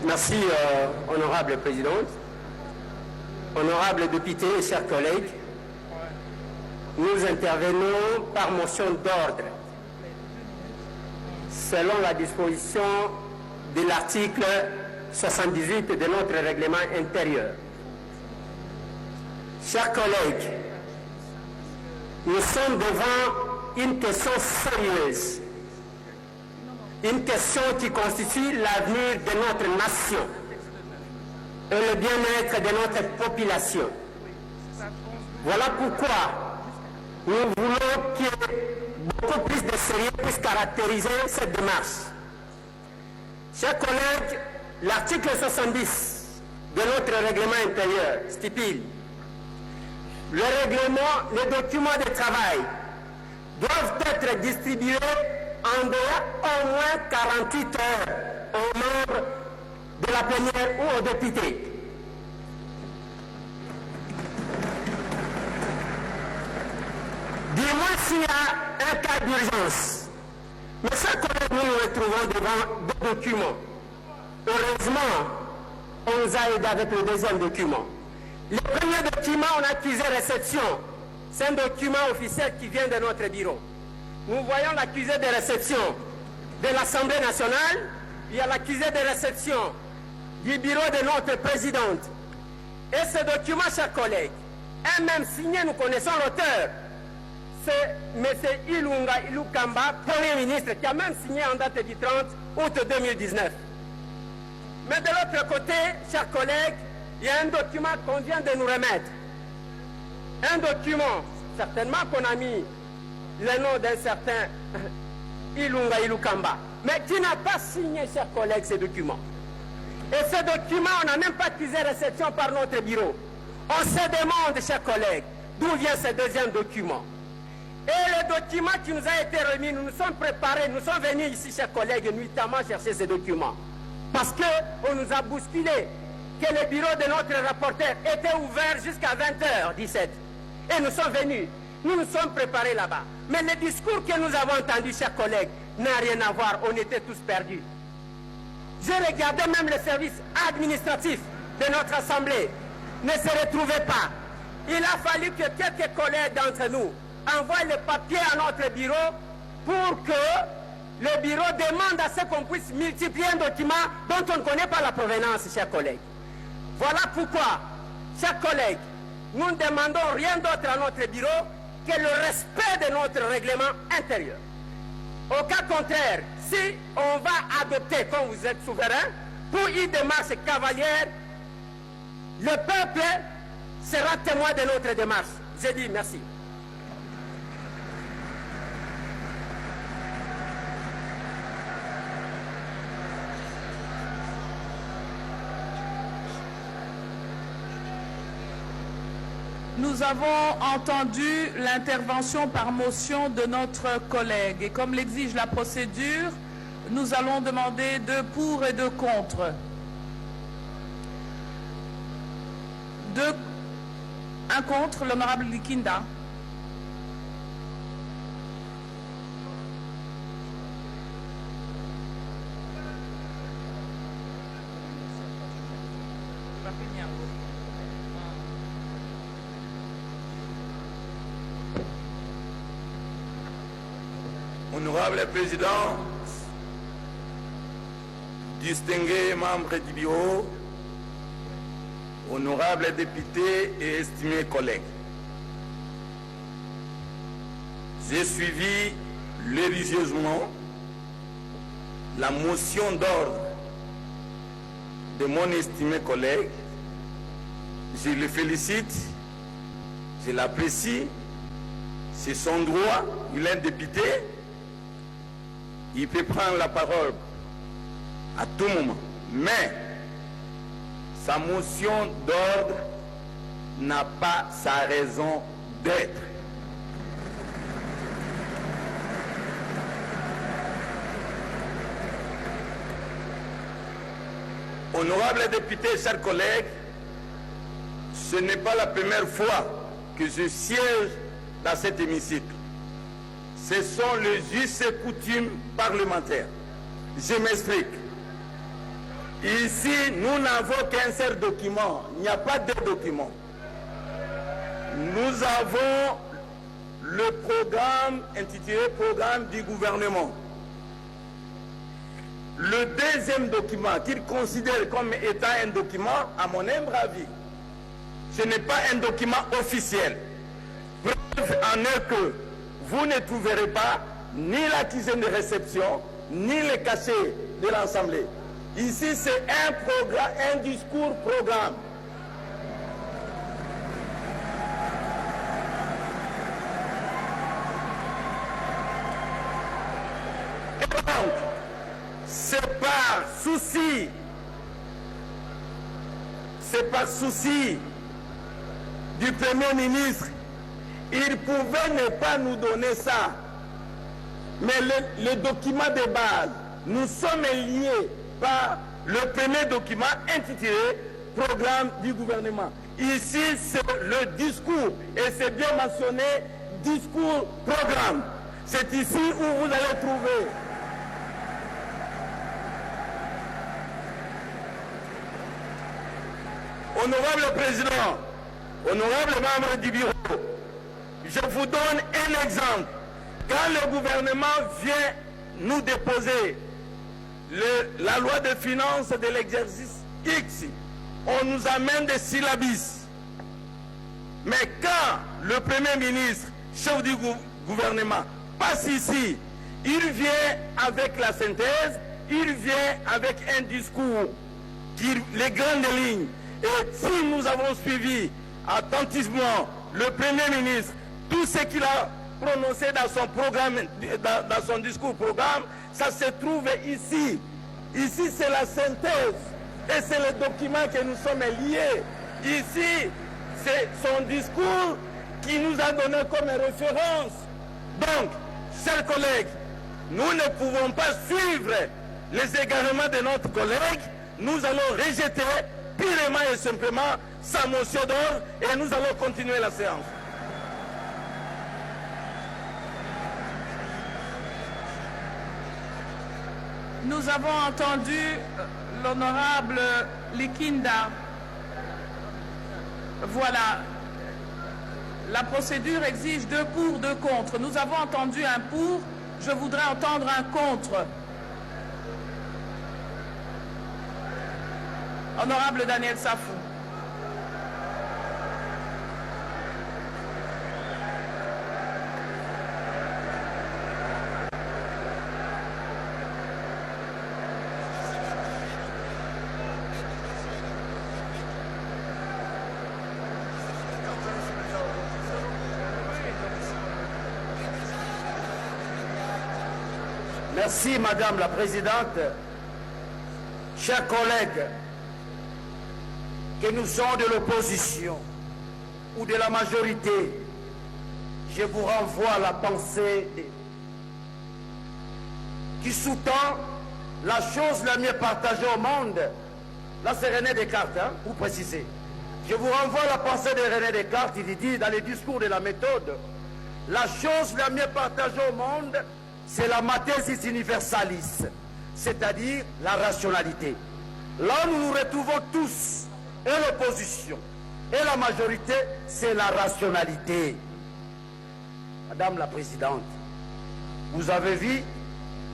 Merci, honorable présidente. Honorables députés et chers collègues, nous intervenons par motion d'ordre selon la disposition de l'article 78 de notre règlement intérieur. Chers collègues, nous sommes devant une question sérieuse, une question qui constitue l'avenir de notre nation et le bien-être de notre population. Voilà pourquoi nous voulons que beaucoup plus de sérieux puisse caractériser cette démarche. Chers collègues, l'article 70 de notre règlement intérieur stipule le règlement, les documents de travail doivent être distribués en dehors au moins 48 heures aux membres de la plénière ou aux députés. Dis-moi s'il y a un cas d'urgence. Mais ça, quand nous nous retrouvons devant deux documents, heureusement, on nous a aidé avec le deuxième document. Le premier document, on a accusé réception. C'est un document officiel qui vient de notre bureau. Nous voyons l'accusé de réception de l'Assemblée nationale, il y a l'accusé de réception du bureau de notre présidente. Et ce document, chers collègues, est même signé, nous connaissons l'auteur. C'est M. Ilunga Ilukamba, Premier ministre, qui a même signé en date du 30 août 2019. Mais de l'autre côté, chers collègues, il y a un document qu'on vient de nous remettre. Un document, certainement qu'on a mis le nom d'un certain Ilunga Ilukamba, mais qui n'a pas signé, chers collègues, ce document. Et ce document, on n'a même pas accusé réception par notre bureau. On se demande, chers collègues, d'où vient ce deuxième document. Et le document qui nous a été remis, nous nous sommes préparés, nous sommes venus ici, chers collègues, nuitamment chercher ce document. Parce qu'on nous a bousculé, que le bureau de notre rapporteur était ouvert jusqu'à 20h17. Et nous sommes venus, nous nous sommes préparés là-bas. Mais le discours que nous avons entendu, chers collègues, n'a rien à voir, on était tous perdus. J'ai regardé même le service administratif de notre assemblée, ne se retrouvait pas. Il a fallu que quelques collègues d'entre nous envoient le papier à notre bureau pour que le bureau demande à ce qu'on puisse multiplier un document dont on ne connaît pas la provenance, chers collègues. Voilà pourquoi, chers collègues, nous ne demandons rien d'autre à notre bureau que le respect de notre règlement intérieur. Au cas contraire, si on va adopter, comme vous êtes souverain, pour une démarche cavalière, le peuple sera témoin de notre démarche. Je dis merci. Nous avons entendu l'intervention par motion de notre collègue et comme l'exige la procédure, nous allons demander de pour et de contre. Un contre, l'honorable Likinda. Honorable Président, distingués membres du bureau, honorables députés et estimés collègues, j'ai suivi religieusement la motion d'ordre de mon estimé collègue. Je le félicite, je l'apprécie, c'est son droit, il est député. Il peut prendre la parole à tout moment, mais sa motion d'ordre n'a pas sa raison d'être. Honorables députés, chers collègues, ce n'est pas la première fois que je siège dans cet hémicycle. Ce sont les justes coutumes parlementaires. Je m'explique. Ici, nous n'avons qu'un seul document. Il n'y a pas deux documents. Nous avons le programme intitulé Programme du gouvernement. Le deuxième document qu'il considère comme étant un document, à mon humble avis, ce n'est pas un document officiel. Preuve en est que vous ne trouverez pas ni l'accusé de réception, ni le cachet de l'Assemblée. Ici, c'est un programme, un discours-programme. Et donc, c'est par souci du Premier ministre, il pouvait ne pas nous donner ça. Mais le document de base, nous sommes liés par le premier document intitulé Programme du gouvernement. Ici, c'est le discours, et c'est bien mentionné, discours-programme. C'est ici où vous allez trouver Honorable Président, honorable membre du bureau, je vous donne un exemple. Quand le gouvernement vient nous déposer la loi de finances de l'exercice X, on nous amène des syllabus. Mais quand le Premier ministre, chef du gouvernement, passe ici, il vient avec la synthèse, il vient avec un discours, les grandes lignes. Et si nous avons suivi attentivement le Premier ministre, tout ce qu'il a prononcé dans son programme, dans son discours-programme, ça se trouve ici. Ici, c'est la synthèse. Et c'est le document que nous sommes liés. Ici, c'est son discours qui nous a donné comme référence. Donc, chers collègues, nous ne pouvons pas suivre les égarements de notre collègue. Nous allons rejeter purement et simplement sa motion d'ordre et nous allons continuer la séance. Nous avons entendu l'honorable Likinda. Voilà. La procédure exige 2 pour, 2 contre. Nous avons entendu un pour. Je voudrais entendre un contre. Honorable Daniel Safou. Merci Madame la Présidente. Chers collègues, que nous sommes de l'opposition ou de la majorité, je vous renvoie à la pensée qui sous-tend la chose la mieux partagée au monde. Là, c'est René Descartes, hein, pour préciser. Je vous renvoie à la pensée de René Descartes. Il dit dans les discours de la méthode, la chose la mieux partagée au monde, c'est la mathesis universalis, c'est-à-dire la rationalité. Là, nous nous retrouvons tous, et l'opposition, et la majorité, c'est la rationalité. Madame la Présidente, vous avez vu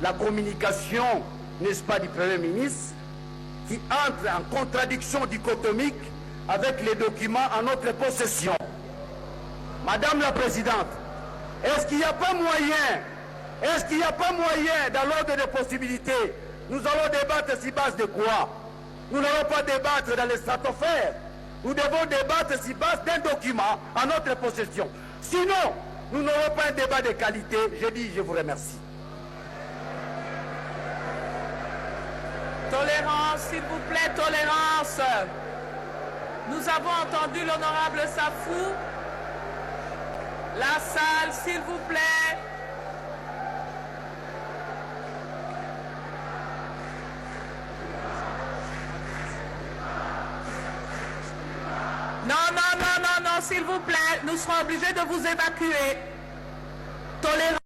la communication, n'est-ce pas, du Premier ministre, qui entre en contradiction dichotomique avec les documents en notre possession. Madame la Présidente, est-ce qu'il n'y a pas moyen, dans l'ordre des possibilités, nous allons débattre sur base de quoi? Nous n'allons pas débattre dans les stratosphères. Nous devons débattre sur base d'un document en notre possession. Sinon, nous n'aurons pas un débat de qualité. Je dis, je vous remercie. Tolérance, s'il vous plaît, tolérance. Nous avons entendu l'honorable Safou. La salle, s'il vous plaît. Non, s'il vous plaît, nous serons obligés de vous évacuer. Tolérance.